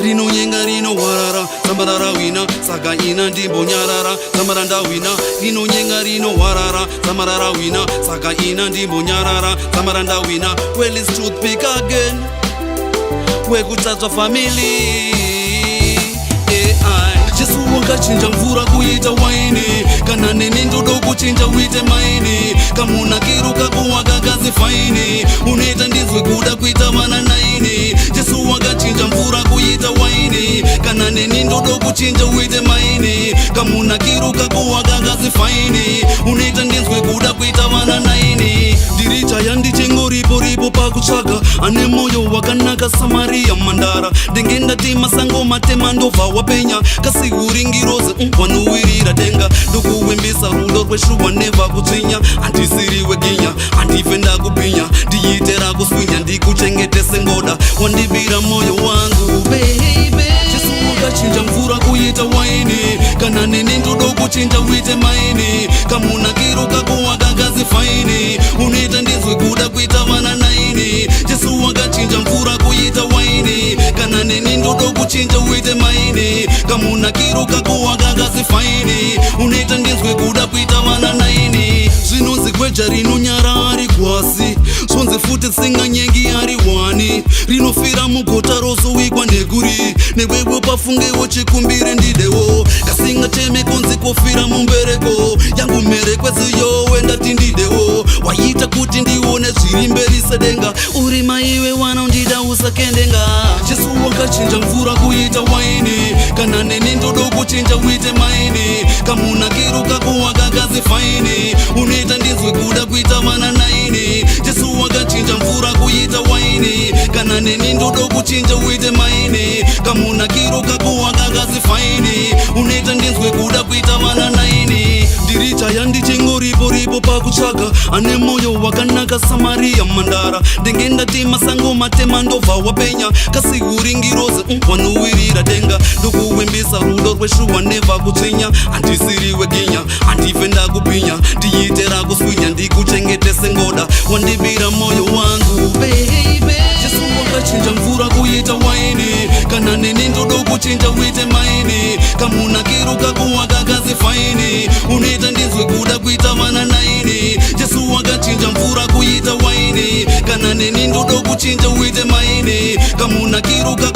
Rino nyenga rino warara Zambarara wina Saka ina ndimbo nyarara Zamaranda wina Rino nyenga rino warara Zamarara wina Saka ina ndimbo nyarara Zamaranda wina. Well, it's truth pick again. Wekutazwa family Jesu wakachinja mvura kuita waini. Kana nini ndodo kuchinja uite maini. Kamuna kiruka kuwaka kazi faini. Unita ndizwe kuda kuita mana naini. Jesu wakachinja mvura kuita waini. Kana nini ndodo kuchinja uite maini. Kamuna kiruka kuwaka kazi faini. Unita ndizwe kuda kuita mana naini. Diricha yandi chengo ripo ripo pakuchaka. Ane moyo wakanaka Samaria mandara. Dengenda tima sango matema ndova wapenya. Kasi uringiroze wanuwirira denga. Duku wimbisa rulo rweshuwa neva kutinya. Antisiriwe ginya, antifenda kupinya. Diyitera kuswinya, ndikuchengetese ngoda. Wandibira moyo wangu baby. Jesu wakachinja mvura kuita waini. Kana nini ndodo kuchinja uite maini. Kamuna kiruka kuwaka kazi faini. Unita ndizwe kuda kuita mana naini. Jesu wakachinja mvura kuita waini. Kana nini ndodo kuchinja uite maini. Kamuna kiruka kuwaka kazi faini. Unita ndizwe kuda kuita mana naini. Zvinonzi kweja rino nyara ari kwasi. Sonze fute singa nyengi ari wani. Rinofira mugota rozowikwa neguri. Newewe pafungewo chikumbire ndidewo. Kasinga cheme konzi kofira mumbereko. Yangu merekwe ziyowe ndati ndidewo. Waita kuti ndione zviri mberi sedenga. Uri maiwe wana undida usakendenga. Jesu wakachinja mvura kuita waini. Kana neni ndodo kuchinja uite maini. Kamuna kiruka kuwaka kazi faini. Unita ndizwe kuda kuita mana naini. Jesu wakachinja mvura kuita waini. Kana neni ndodo kuchinja uite maini. Kamuna kiruka kuwaka kazi faini. Unita ndizwe kuda kuita mana naini. Diricha yandi chengo ripo ripo pakuchaka. Ane moyo wakanaka Samaria mandara. Dengenda tima sango matema ndova wapenya. Kasi uringiroze wanuwirira denga. Duku wimbisa rulo rweshuwa neva kutinya. Antisiriwe ginya, antifenda kupinya. Diyitera kuswinya, ndikuchengetese ngoda. Wandibira moyo wangu baby. Jesu wakachinja mvura kuita waini. Kana nini ndodo kuchinja uite maini. Kamuna kiruka kuwaka kazi faini. Unita ndizwe kuda kuita mana naini. Jesu wakachinja mvura kuita waini. Kana nini ndodo kuchinja uite maini. Kamuna kiruka